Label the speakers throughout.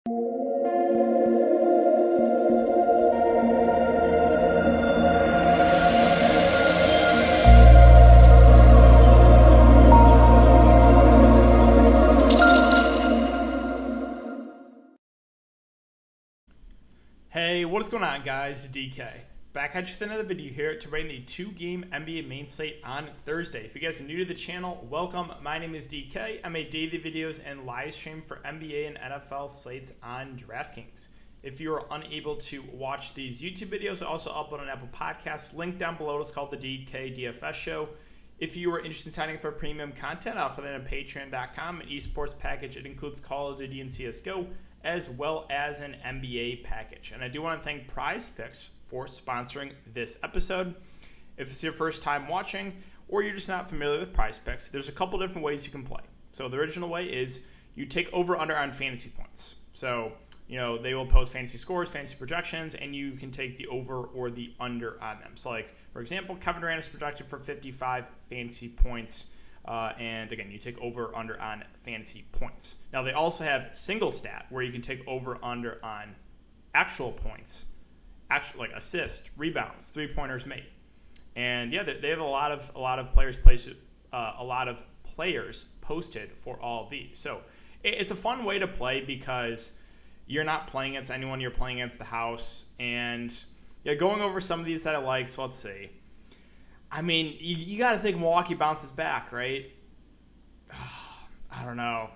Speaker 1: Hey, what is going on, guys? DK. Back at you with another video here to bring the 2-game NBA main slate on Thursday. If you guys are new to the channel, welcome. My name is DK. I make daily videos and live stream for NBA and NFL slates on Draftkings. If you are unable to watch these YouTube videos, I also upload on Apple Podcasts. Link down below is called the DKDFS Show. If you are interested in signing up for premium content, I'll offer that on patreon.com, an esports package. It includes Call of Duty and CSGO, as well as an NBA package. And I do want to thank PrizePicks for sponsoring this episode. If it's your first time watching or you're just not familiar with PrizePicks, there's a couple different ways you can play. So the original way is you take over/under on fantasy points. So, they will post fantasy scores, fantasy projections, and you can take the over or the under on them. So, like, for example, Kevin Durant is projected for 55 fantasy points. And again, you take over/under on fantasy points. Now, they also have single stat where you can take over/under on actual points, like assists, rebounds, 3-pointers made. And yeah, they have a lot of players posted for all of these. So it's a fun way to play because you're not playing against anyone, you're playing against the house. And yeah, going over some of these that I like. So let's see. I mean, you got to think Milwaukee bounces back, right? I don't know.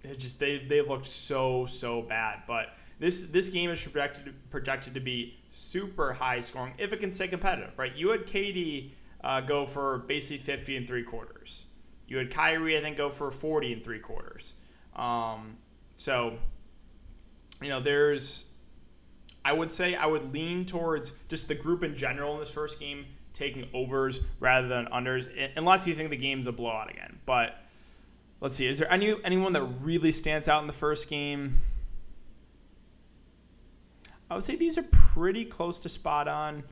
Speaker 1: They've looked so bad. But this game is projected to be super high scoring if it can stay competitive, right? You had KD go for basically 50 and 3/4. You had Kyrie, I think, go for 40 and 3/4. I would say I would lean towards just the group in general in this first game, taking overs rather than unders, unless you think the game's a blowout again. But let's see, is there anyone that really stands out in the first game? I would say these are pretty close to spot on.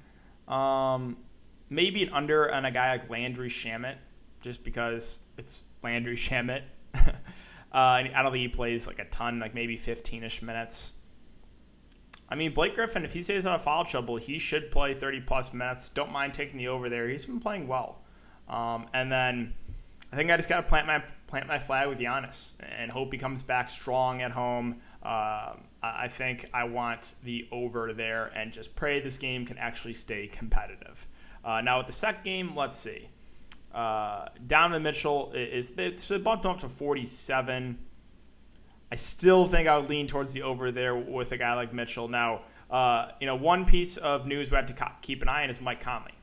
Speaker 1: Maybe an under on a guy like Landry Shamet, just because it's Landry Shamet. I don't think he plays like a ton, like maybe 15-ish minutes. I mean, Blake Griffin, if he stays out of foul trouble, he should play 30-plus minutes. Don't mind taking the over there. He's been playing well. And then I think I just got to plant my flag with Giannis and hope he comes back strong at home. I think I want the over there and just pray this game can actually stay competitive. Now with the second game, let's see. Donovan Mitchell it's bumped up to 47. I still think I would lean towards the over there with a guy like Mitchell. Now, one piece of news we have to keep an eye on is Mike Conley.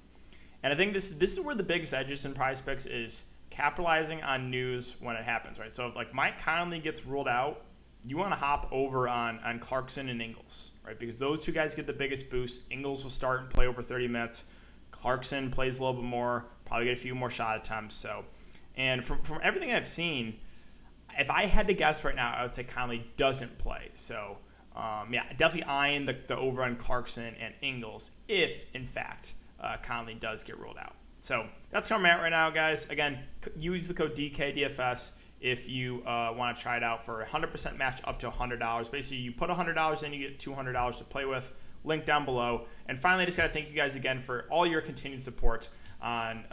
Speaker 1: And I think this is where the biggest edges in PrizePicks is capitalizing on news when it happens, right? So if like Mike Conley gets ruled out, you want to hop over on Clarkson and Ingles, right? Because those two guys get the biggest boost. Ingles will start and play over 30 minutes. Clarkson plays a little bit more, probably get a few more shot attempts. So, and from everything I've seen, if I had to guess right now, I would say Conley doesn't play. So, definitely eyeing the over on Clarkson and Ingles if, in fact, Conley does get ruled out. So that's where I'm at right now, guys. Again, use the code DKDFS if you want to try it out for a 100% match up to $100. Basically, you put $100 in, you get $200 to play with. Link down below. And finally, I just got to thank you guys again for all your continued support on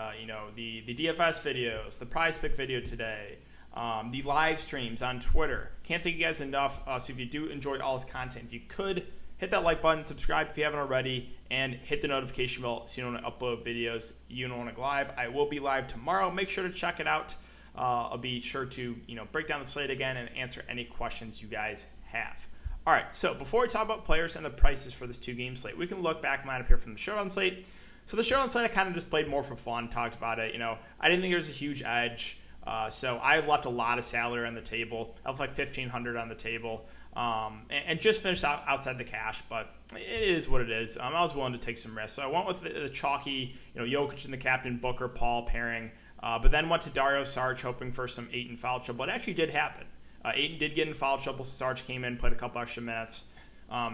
Speaker 1: the DFS videos, the PrizePick video today, the live streams on Twitter. Can't thank you guys enough. So if you do enjoy all this content, if you could, hit that like button, subscribe if you haven't already, and hit the notification bell so you don't want to upload videos you don't want to go live. I will be live tomorrow. Make sure to check it out. I'll be sure to break down the slate again and answer any questions you guys have. All right, so before we talk about players and the prices for this 2-game slate, we can look back line up here from the Showdown slate. So the Showdown slate I kind of just played more for fun, talked about it. I didn't think there was a huge edge. So I left a lot of salary on the table. I left like $1,500 on the table, and just finished outside the cash. But it is what it is. I was willing to take some risks, so I went with the chalky, Jokic and the captain, Booker, Paul pairing. But then went to Dario Saric, hoping for some Ayton foul trouble. It actually did happen. Ayton did get in foul trouble. Saric came in, played a couple extra minutes.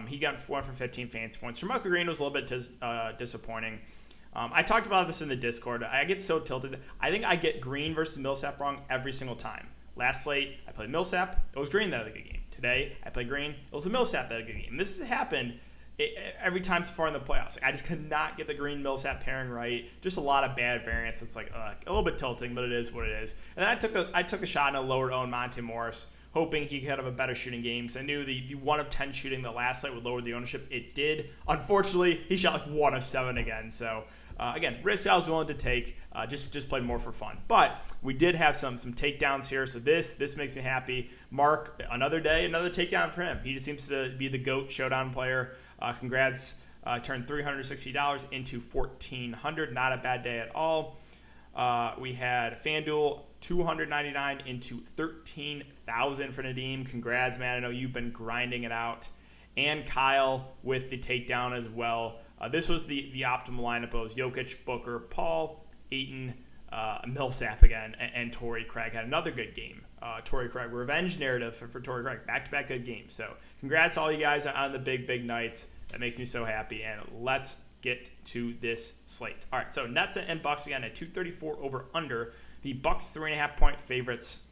Speaker 1: He got 4 for 15 fantasy points. Jermichael Green was a little bit disappointing. I talked about this in the Discord. I get so tilted. I think I get Green versus Millsap wrong every single time. Last slate, I played Millsap. It was Green that had a good game. Today, I play green. It was a Millsap that had a good game. This has happened every time so far in the playoffs. I just could not get the green Millsap pairing right. Just a lot of bad variants. It's like a little bit tilting, but it is what it is. And then I took the shot and a lower owned Monte Morris, hoping he could have a better shooting game. So I knew the 1 of 10 shooting the last night would lower the ownership. It did. Unfortunately, he shot like 1 of 7 again. So again, risk I was willing to take. Just played more for fun. But we did have some takedowns here. So this makes me happy. Mark, another day, another takedown for him. He just seems to be the GOAT showdown player. Congrats. Turned $360 into $1,400. Not a bad day at all. We had FanDuel $299 into $13,000 for Nadeem. Congrats, man. I know you've been grinding it out. And Kyle with the takedown as well. This was the optimal lineup. It was Jokic, Booker, Paul, Ayton, Millsap again, and Torrey Craig had another good game. Torrey Craig, revenge narrative for Torrey Craig. Back-to-back good games. So congrats to all you guys on the big nights. That makes me so happy. And let's get to this slate. All right, so Nets and Bucks again at 234 over under. The Bucks 3.5-point favorites.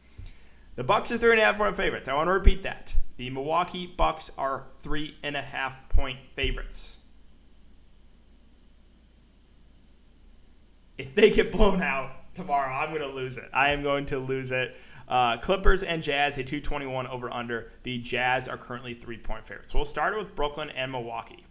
Speaker 1: The Bucks are 3.5-point favorites. I want to repeat that. The Milwaukee Bucks are 3.5-point favorites. If they get blown out tomorrow, I'm going to lose it. I am going to lose it. Clippers and Jazz at 221 over under. The Jazz are currently 3-point favorites. So we'll start with Brooklyn and Milwaukee.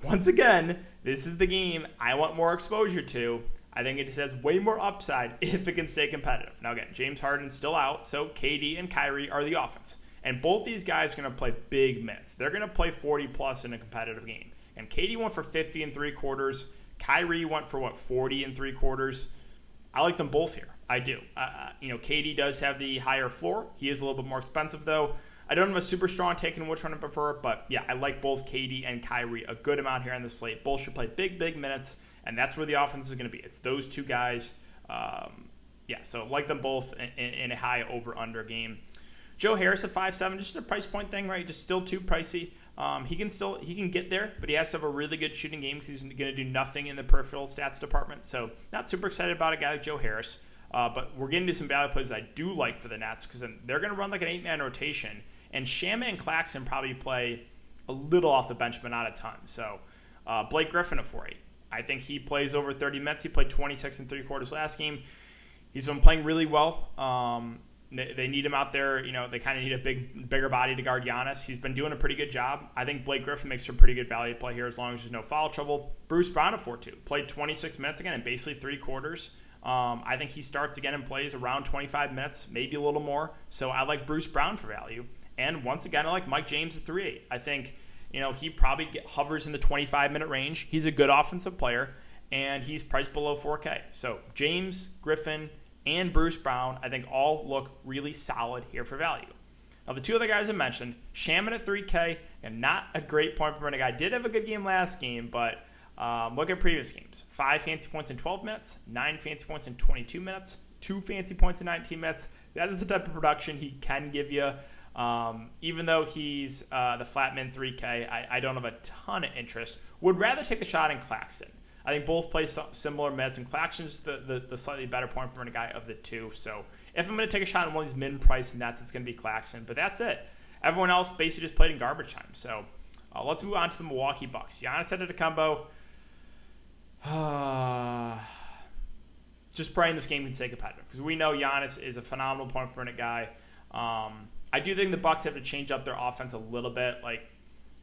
Speaker 1: Once again, this is the game I want more exposure to. I think it just has way more upside if it can stay competitive. Now again, James Harden's still out, so KD and Kyrie are the offense. And both these guys are going to play big minutes. They're going to play 40-plus in a competitive game. And KD went for 50 and 3/4. Kyrie went for, 40 and 3/4. I like them both here. I do. KD does have the higher floor. He is a little bit more expensive, though. I don't have a super strong take on which one I prefer, but yeah, I like both KD and Kyrie a good amount here on the slate. Both should play big minutes, and that's where the offense is going to be. It's those two guys. So like them both in a high over-under game. Joe Harris at 5'7", just a price point thing, right? Just still too pricey. He can get there, but he has to have a really good shooting game because he's going to do nothing in the peripheral stats department. So not super excited about a guy like Joe Harris. But we're getting to some value plays that I do like for the Nets because they're going to run like an 8-man rotation. And Shamet and Claxton probably play a little off the bench, but not a ton. So Blake Griffin at 4.8. I think he plays over 30 minutes. He played 26 and 3/4 last game. He's been playing really well. They need him out there. They kind of need a bigger body to guard Giannis. He's been doing a pretty good job. I think Blake Griffin makes a pretty good value play here as long as there's no foul trouble. Bruce Brown at 4.2. Played 26 minutes again in basically 3/4. I think he starts again and plays around 25 minutes, maybe a little more. So I like Bruce Brown for value. And once again, I like Mike James at 3.8. I think, he probably hovers in the 25-minute range. He's a good offensive player, and he's priced below 4K. So James, Griffin, and Bruce Brown, I think all look really solid here for value. Now, the two other guys I mentioned, Shamet at 3K, and not a great point per minute guy. Did have a good game last game, but look at previous games. 5 fancy points in 12 minutes, 9 fancy points in 22 minutes, 2 fancy points in 19 minutes. That's the type of production he can give you. Even though he's the flat min 3K, I don't have a ton of interest. Would rather take the shot in Claxton. I think both play similar minutes, and Claxton's the slightly better point per minute guy of the two. So if I'm going to take a shot on one of these min-price nets, it's going to be Claxton. But that's it. Everyone else basically just played in garbage time. So let's move on to the Milwaukee Bucks. Giannis Antetokounmpo. Just praying this game can stay competitive because we know Giannis is a phenomenal point per minute guy. I do think the Bucks have to change up their offense a little bit. Like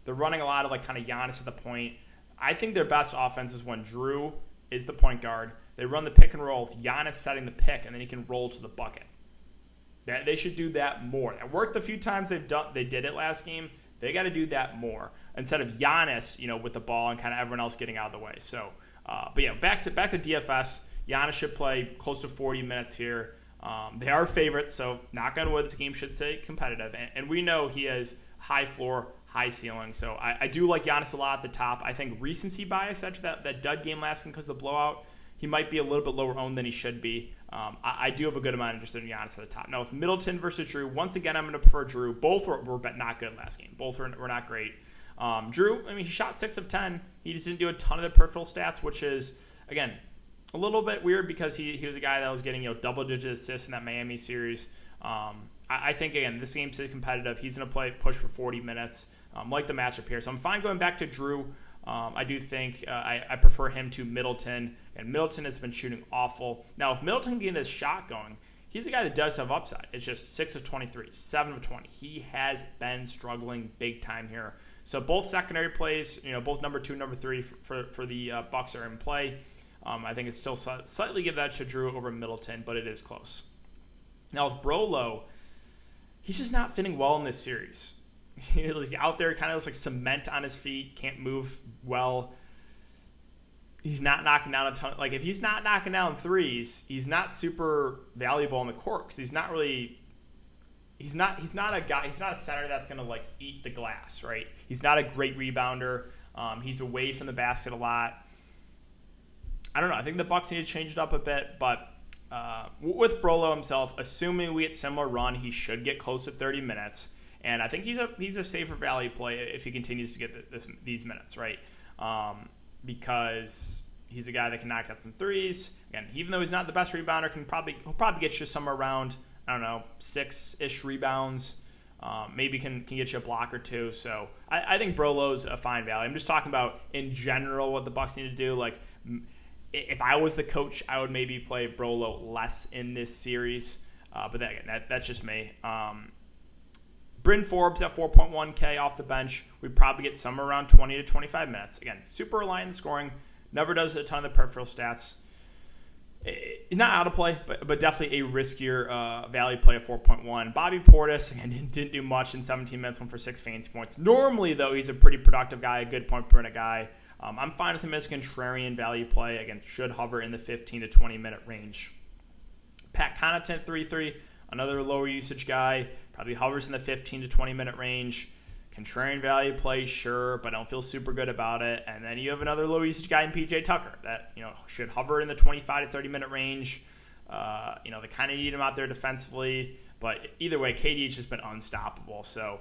Speaker 1: they're running a lot of kind of Giannis at the point. I think their best offense is when Drew is the point guard. They run the pick and roll with Giannis setting the pick, and then he can roll to the bucket. They should do that more. It worked a few times they did it last game. They got to do that more instead of Giannis, with the ball and kind of everyone else getting out of the way. So, back to DFS. Giannis should play close to 40 minutes here. They are favorites, so knock on wood, this game should stay competitive. And we know he has high floor, high ceiling. So I do like Giannis a lot at the top. I think recency bias after that dud game last game because of the blowout, he might be a little bit lower owned than he should be. I do have a good amount of interest in Giannis at the top. Now with Middleton versus Drew, once again, I'm going to prefer Drew. Both were not good last game. Both were not great. Drew, he shot 6 of 10. He just didn't do a ton of the peripheral stats, which is, again, a little bit weird because he was a guy that was getting double-digit assists in that Miami series. I think, again, this game's competitive. He's going to push for 40 minutes, like the matchup here. So I'm fine going back to Drew. I do think I prefer him to Middleton, and Middleton has been shooting awful. Now, if Middleton can get his shot going, he's a guy that does have upside. It's just 6 of 23, 7 of 20. He has been struggling big time here. So both secondary plays, both number 2, number 3 for the Bucks are in play. I think it's still slightly give that to Drew over Middleton, but it is close. Now with Brolo, he's just not fitting well in this series. He's out there, kind of looks like cement on his feet, can't move well. He's not knocking down a ton. Like, if he's not knocking down threes, he's not super valuable on the court because he's not a guy. He's not a center that's gonna like eat the glass, right? He's not a great rebounder. He's away from the basket a lot. I don't know. I think the Bucks need to change it up a bit, but with Brolo himself, assuming we get similar run, he should get close to 30 minutes. And I think he's a safer value play if he continues to get these minutes, right? Because he's a guy that can knock out some threes. Again, even though he's not the best rebounder, he'll probably get you somewhere around, 6-ish rebounds. Maybe can get you a block or two. So I think Brolo's a fine value. I'm just talking about in general what the Bucks need to do. Like, if I was the coach, I would maybe play Brolo less in this series. But that's just me. Bryn Forbes at 4.1K off the bench. We'd probably get somewhere around 20 to 25 minutes. Again, super reliant on scoring. Never does a ton of the peripheral stats. He's not out of play, but definitely a riskier value play at 4.1. Bobby Portis, again, didn't do much in 17 minutes, went for 6 fantasy points. Normally, though, he's a pretty productive guy, a good point per minute guy. I'm fine with him as a contrarian value play. Again, should hover in the 15 to 20-minute range. Pat Connaughton, 3-3. Another lower usage guy, probably hovers in the 15 to 20-minute range. Contrarian value play, sure, but I don't feel super good about it. And then you have another low usage guy in PJ Tucker that should hover in the 25 to 30-minute range. They kind of need him out there defensively, but either way, KD's just been unstoppable. So,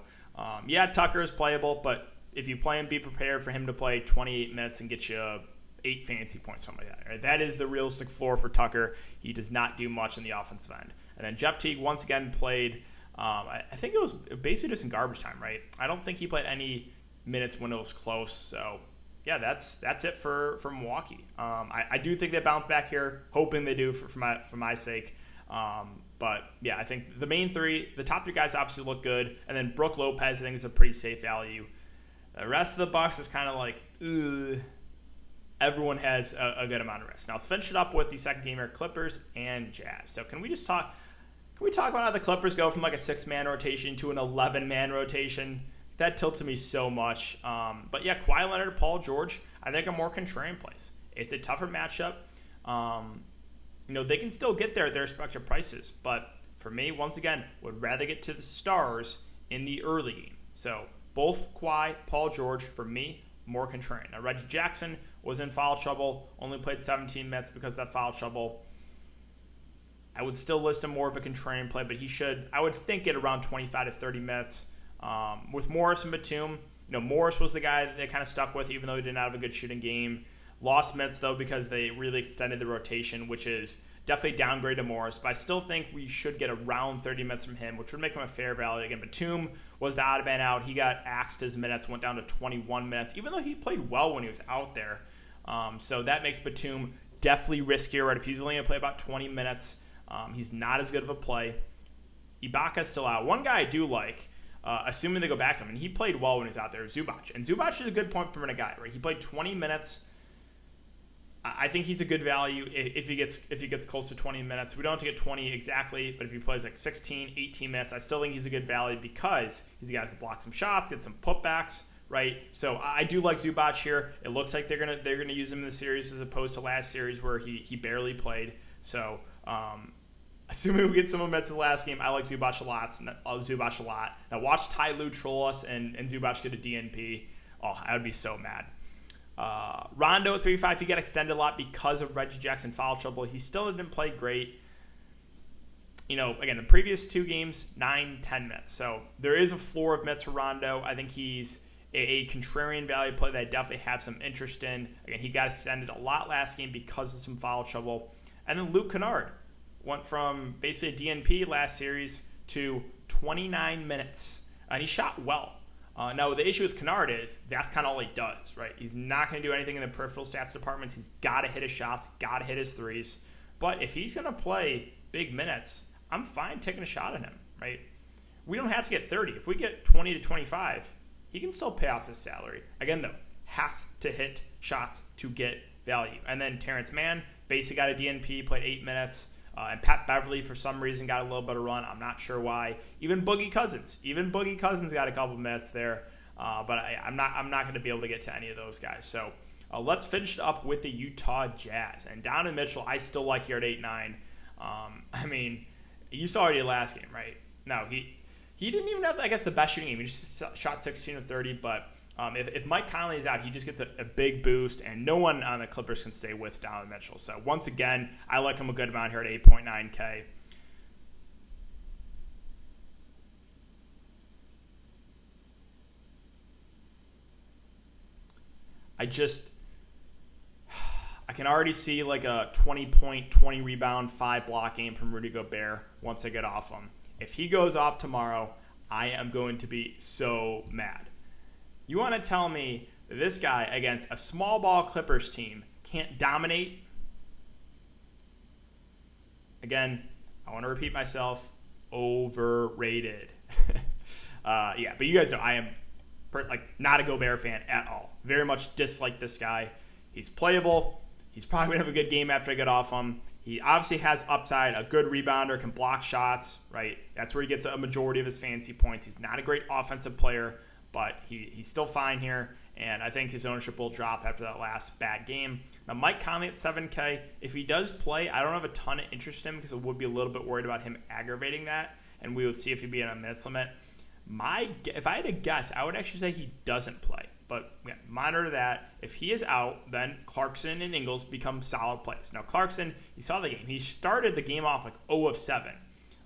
Speaker 1: Tucker is playable, but if you play him, be prepared for him to play 28 minutes and get you 8 fantasy points, something like that. Right? That is the realistic floor for Tucker. He does not do much in the offensive end. And then Jeff Teague once again played, I think it was basically just in garbage time, right? I don't think he played any minutes when it was close. So, yeah, that's it for Milwaukee. I do think they bounce back here, hoping they do for my sake. But, yeah, I think the main three, the top 3 guys obviously look good. And then Brook Lopez, I think, is a pretty safe value. The rest of the Bucks is kind of like, everyone has a good amount of risk. Now, let's finish it up with the second game here, Clippers and Jazz. So can we talk about how the Clippers go from like a 6-man rotation to an 11-man rotation? That tilts me so much. But yeah, Kawhi Leonard, Paul George, I think are more contrarian plays. It's a tougher matchup. They can still get there at their respective prices. But for me, once again, would rather get to the stars in the early game. So both Kawhi, Paul George, for me, more contrarian. Now, Reggie Jackson was in foul trouble, only played 17 minutes because of that foul trouble. I would still list him more of a contrarian play, but he should, I would think, get around 25 to 30 minutes. With Morris and Batum, Morris was the guy that they kind of stuck with, even though he didn't have a good shooting game. Lost minutes, though, because they really extended the rotation, which is definitely downgrade to Morris. But I still think we should get around 30 minutes from him, which would make him a fair value. Again, Batum was the odd man out. He got axed his minutes, went down to 21 minutes, even though he played well when he was out there. So that makes Batum definitely riskier, right? If he's only going to play about 20 minutes, he's not as good of a play. Ibaka's still out. One guy I do like, assuming they go back to him, and he played well when he was out there, Zubac. And Zubac is a good point per minute guy, right? He played 20 minutes. I think he's a good value if he gets close to 20 minutes. We don't have to get 20 exactly, but if he plays like 16, 18 minutes, I still think he's a good value because he's a guy who can block some shots, get some putbacks, right? So I do like Zubac here. It looks like they're gonna use him in the series as opposed to last series where he barely played. So assuming we get some minutes in the last game, I like Zubac a lot. Now watch Ty Lue troll us and Zubac get a DNP. Oh, I would be so mad. Rondo at 3.5, he got extended a lot because of Reggie Jackson foul trouble. He still didn't play great. Again, the previous 2 games, 9-10 minutes. So there is a floor of minutes for Rondo. I think he's a contrarian value play that I definitely have some interest in. Again, he got extended a lot last game because of some foul trouble. And then Luke Kennard went from basically a DNP last series to 29 minutes, and he shot well. Now, the issue with Kennard is that's kind of all he does, right? He's not going to do anything in the peripheral stats departments. He's got to hit his shots, got to hit his threes. But if he's going to play big minutes, I'm fine taking a shot at him, right? We don't have to get 30. If we get 20 to 25, he can still pay off his salary. Again, though, has to hit shots to get value. And then Terrence Mann basically got a DNP, played 8 minutes. And Pat Beverly, for some reason, got a little bit of run. I'm not sure why. Even Boogie Cousins got a couple minutes there. But I'm not going to be able to get to any of those guys. So let's finish up with the Utah Jazz. And Donovan Mitchell, I still like here at 8-9. I mean, you saw it last game, right? No, he didn't even have, I guess, the best shooting game. He just shot 16 of 30. But if Mike Conley is out, he just gets a big boost, and no one on the Clippers can stay with Donovan Mitchell. So once again, I like him a good amount here at 8.9K. I can already see like a 20-point, 20-rebound, 5-block game from Rudy Gobert once I get off him. If he goes off tomorrow, I am going to be so mad. You want to tell me that this guy against a small ball Clippers team can't dominate? Again, I want to repeat myself, overrated. But you guys know I am not a Gobert fan at all. Very much dislike this guy. He's playable. He's probably going to have a good game after I get off him. He obviously has upside, a good rebounder, can block shots, right? That's where he gets a majority of his fantasy points. He's not a great offensive player, but he's still fine here, and I think his ownership will drop after that last bad game. Now, Mike Conley at 7K, if he does play, I don't have a ton of interest in him because I would be a little bit worried about him aggravating that, and we would see if he'd be in a minutes limit. If I had to guess, I would actually say he doesn't play. But yeah, monitor that. If he is out, then Clarkson and Ingles become solid plays. Now, Clarkson, you saw the game. He started the game off like 0 of 7.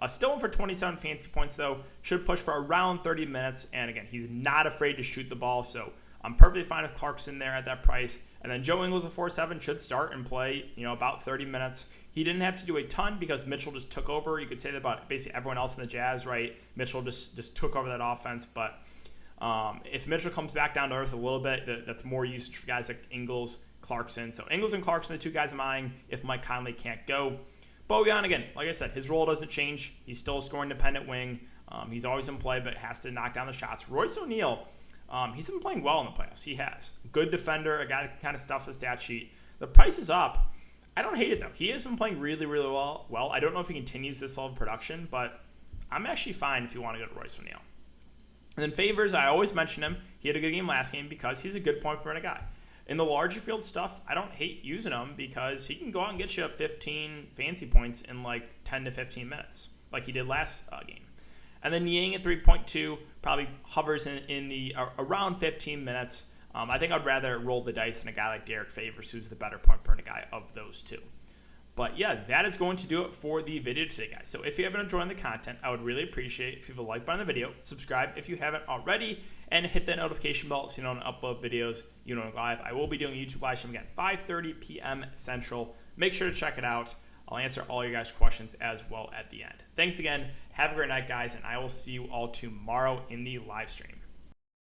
Speaker 1: Still in for 27 fantasy points, though. Should push for around 30 minutes. And again, he's not afraid to shoot the ball. So I'm perfectly fine with Clarkson there at that price. And then Joe Ingles at 4.7 should start and play, about 30 minutes. He didn't have to do a ton because Mitchell just took over. You could say that about basically everyone else in the Jazz, right? Mitchell just took over that offense. But if Mitchell comes back down to earth a little bit, that's more usage for guys like Ingles, Clarkson. So Ingles and Clarkson, the two guys I'm eyeing if Mike Conley can't go. Bojan, again, like I said, his role doesn't change. He's still a scoring-dependent wing. He's always in play, but has to knock down the shots. Royce O'Neal, he's been playing well in the playoffs. He has. Good defender, a guy that can kind of stuff the stat sheet. The price is up. I don't hate it, though. He has been playing really, really well. I don't know if he continues this level of production, but I'm actually fine if you want to go to Royce O'Neal. And then Favors, I always mention him. He had a good game last game because he's a good point per minute guy. In the larger field stuff, I don't hate using him because he can go out and get you 15 fancy points in like 10 to 15 minutes, like he did last game. And then Yang at 3.2 probably hovers in the around 15 minutes. I think I'd rather roll the dice than a guy like Derek Favors, who's the better point per minute guy of those two. But yeah, that is going to do it for the video today, guys. So if you have been enjoying the content, I would really appreciate it if you have a like button on the video, subscribe if you haven't already, and hit that notification bell so you don't upload videos live. I will be doing a YouTube live stream again, 5:30 p.m. Central. Make sure to check it out. I'll answer all your guys' questions as well at the end. Thanks again. Have a great night, guys, and I will see you all tomorrow in the live stream.